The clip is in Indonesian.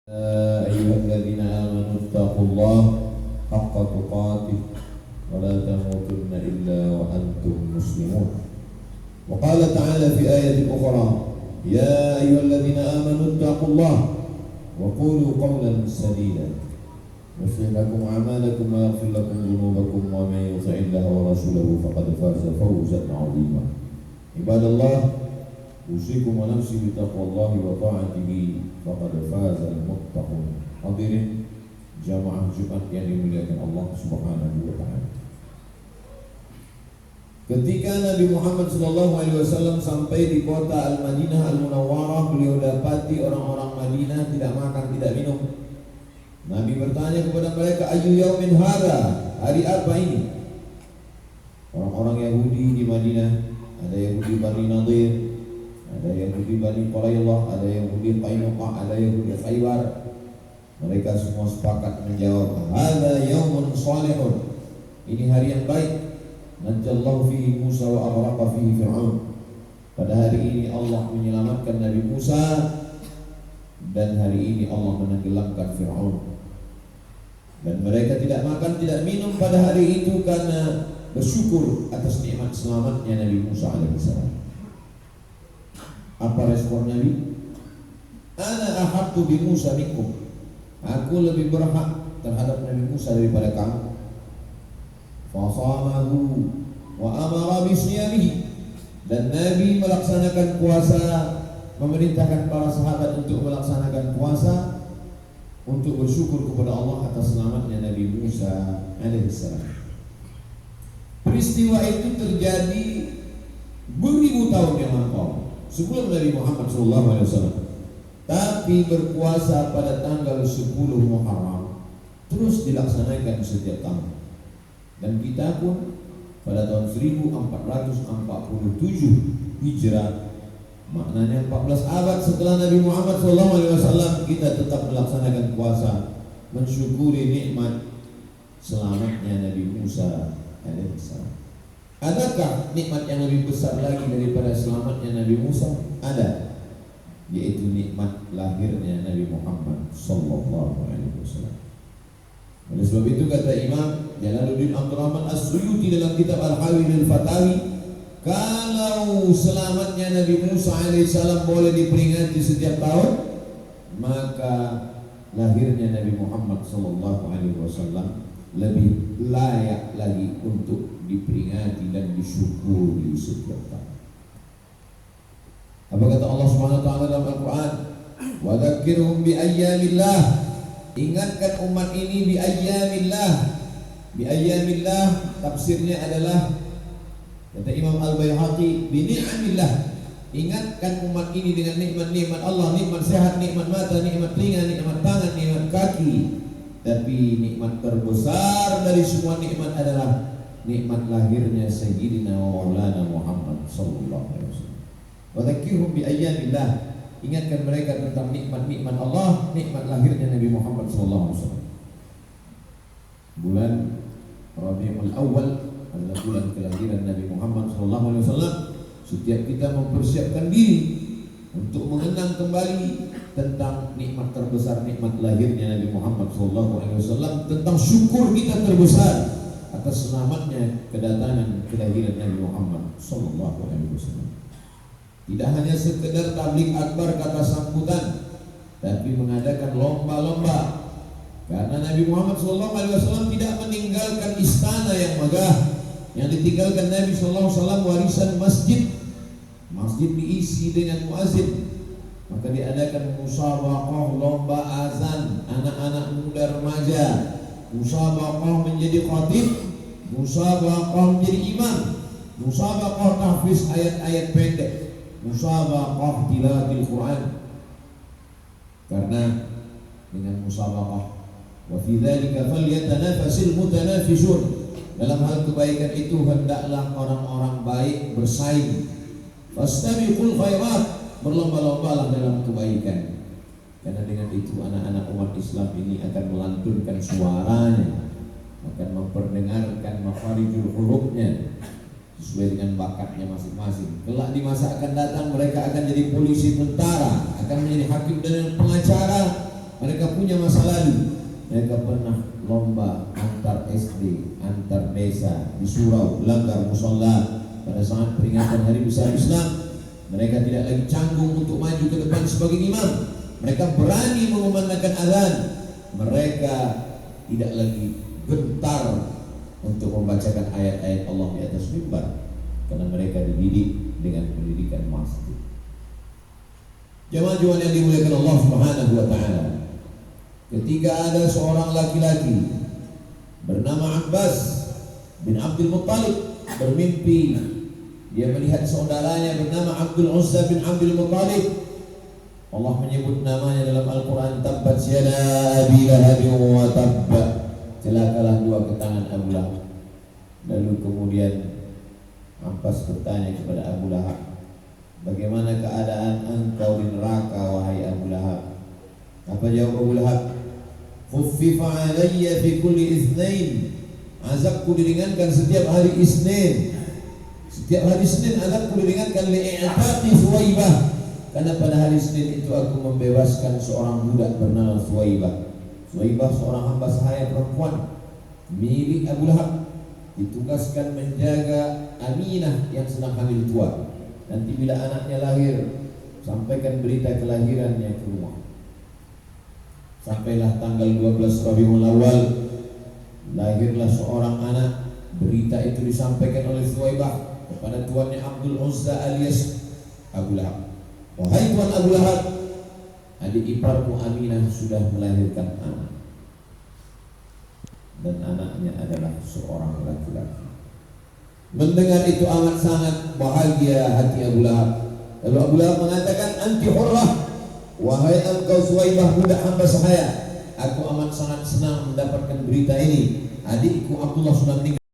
يا أيها الذين آمنوا اتقوا الله حق تقاته ولا تموتن إلا وأنتم مسلمون. وقال تعالى في آية أخرى: يا أيها الذين آمنوا اتقوا الله وقولوا قولا سديدا يصلح لكم أعمالكم ويغفر لكم ذنوبكم ومن يطع الله ورسوله فقد فاز فوزا عظيما. عباد الله، أوصيكم ونفسي بتقوى الله وطاعته فقد فاز المتقون. Hadirin jamaah Jumat yang dimuliakan Allah Subhanahu wa taala. Ketika Nabi Muhammad SAW sampai di kota Al-Madinah Al-Munawwarah, beliau dapati orang-orang Madinah tidak makan, tidak minum. Nabi bertanya kepada mereka, "Ayyu yaumin hadza?" Hari apa ini? Orang-orang Yahudi di Madinah, ada Yahudi Bani Nadir, ada Yahudi Bani Quraidah, ada Yahudi Qainuqa, ada Yahudi Khaybar. Mereka semua sepakat menjawab, "Hadza yaumun salihun." Ini hari yang baik. Najallahu fihi Musa wa aghraqa fihi Fir'aun. Pada hari ini Allah menyelamatkan Nabi Musa dan hari ini Allah menenggelamkan Fir'aun. Dan mereka tidak makan, tidak minum pada hari itu karena bersyukur atas nikmat selamatnya Nabi Musa alaihissalam. Apa respon Nabi? Ana ahabtu bi Musa minkum. Aku lebih berhak terhadap Nabi Musa daripada kamu. Fasamahu wa amara bisiyamihi. Dan Nabi melaksanakan puasa, memerintahkan para sahabat untuk melaksanakan puasa untuk bersyukur kepada Allah atas selamatnya Nabi Musa alaihissalam. Peristiwa itu terjadi beribu tahun yang lampau sebelum Nabi Muhammad SAW. Tapi berpuasa pada tanggal 10 Muharram terus dilaksanakan setiap tahun. Dan kita pun pada tahun 1447 Hijrah, maknanya 14 abad setelah Nabi Muhammad SAW, kita tetap melaksanakan puasa mensyukuri nikmat selamatnya Nabi Musa alaihissalam. Adakah nikmat yang lebih besar lagi daripada selamatnya Nabi Musa? Ada, yaitu nikmat lahirnya Nabi Muhammad sallallahu alaihi wasallam. Oleh sebab itu kata Imam Jalaluddin Abdurrahman As-Suyuti dalam kitab Al-Hawil Al-Fatawi, kalau selamatnya Nabi Musa alaihissalam boleh diperingati setiap tahun, maka lahirnya Nabi Muhammad sallallahu alaihi wasallam lebih layak lagi untuk diperingati dan disyukuri setiap tahun. Apa kata Allah Subhanahu wa taala dalam Al-Qur'an? Wa dzakirhum bi ayyamillah. Ingatkan umat ini bi ayyamillah. Bi ayyamillah tafsirnya adalah, kata Imam Al-Baihaqi, bi ni'amillah. Ingatkan umat ini dengan nikmat-nikmat Allah, nikmat sehat, nikmat mata, nikmat telinga, nikmat tangan, nikmat kaki. Tapi nikmat terbesar dari semua nikmat adalah nikmat lahirnya Sayyidina Maulana Muhammad sallallahu alaihi wasallam. Wa dzakirhum bi ayyamillah. Ingatkan mereka tentang nikmat-nikmat Allah, nikmat lahirnya Nabi Muhammad sallallahu alaihi wasallam. Bulan Rabiul Awal adalah bulan kelahiran Nabi Muhammad sallallahu alaihi wasallam. Setiap kita mempersiapkan diri untuk mengenang kembali tentang nikmat terbesar, nikmat lahirnya Nabi Muhammad sallallahu alaihi wasallam, tentang syukur kita terbesar atas selamatnya kedatangan kelahiran Nabi Muhammad sallallahu alaihi wasallam. Tidak hanya sekedar tabligh akbar kata sambutan, tapi mengadakan lomba-lomba. Karena Nabi Muhammad SAW tidak meninggalkan istana yang megah. Yang ditinggalkan Nabi SAW warisan masjid. Masjid diisi dengan muazin. Maka diadakan musabaqah lomba azan anak-anak muda remaja, musabaqah menjadi khatib, musabaqah menjadi imam, musabaqah tahfiz ayat-ayat pendek, musabaqah tilawatil Quran. Karena dengan musabaqah, wa fi dzalika falyatanafasil mutanafisun, dalam hal kebaikan itu hendaklah orang-orang baik bersaing. Fastabiqul khairat, berlomba-lombalah dalam kebaikan. Karena dengan itu anak-anak umat Islam ini akan melantunkan suaranya, akan memperdengarkan makharijul hurufnya sesuai dengan bakatnya masing-masing. Kelak di masa akan datang mereka akan jadi polisi, tentara, akan menjadi hakim dan pengacara, mereka punya masa lalu. Mereka pernah lomba antar SD, antar desa di surau, langgar musola. Pada saat peringatan hari besar Islam, mereka tidak lagi canggung untuk maju ke depan sebagai imam. Mereka berani mengumandangkan azan. Mereka tidak lagi gentar untuk membacakan ayat-ayat Allah di atas mimbar, karena mereka dididik dengan pendidikan masjid. Jemaah yang dimuliakan Allah Subhanahu wa taala, ketika ada seorang laki-laki bernama Abbas bin Abdul Muttalib bermimpi, dia melihat saudaranya bernama Abdul Uzza bin Abdul Muttalib. Allah menyebut namanya dalam Al-Quran, tabbat yada abi lahabin wa tabba, celakalah dua ketangan Abu Lahab. Lalu kemudian Abbas bertanya kepada Abu Lahab, bagaimana keadaan engkau di neraka wahai Abu Lahab? Apa jawab Abu Lahab? Khuffifa alayya fi kulli itsnain, azabku diringankan setiap hari Isnin. Setiap hari Senin azabku diringankan li'i'taqi Suwaibah, karena pada hari Senin itu aku membebaskan seorang budak bernama Suwaibah. Suwaibah seorang hamba sahaya perempuan milik Abu Lahab, ditugaskan menjaga Aminah yang sedang hamil tua. Nanti bila anaknya lahir, sampaikan berita kelahirannya ke rumah. Sampailah tanggal 12 Rabiul Awal, lahirlah seorang anak. Berita itu disampaikan oleh Suwaibah kepada tuannya Abdul Uzza alias Abu Lahab. Wahai tuan Abu Lahab, adik iparmu Aminah sudah melahirkan anak, dan anaknya adalah seorang laki-laki. Mendengar itu amat sangat bahagia hati Abu Lahab. Lalu Abu Lahab mengatakan, anti hurrah, wahai engkau Suwaibah budak hamba sahaya, aku amat sangat senang mendapatkan berita ini. Adikku Abdullah sudah meninggal.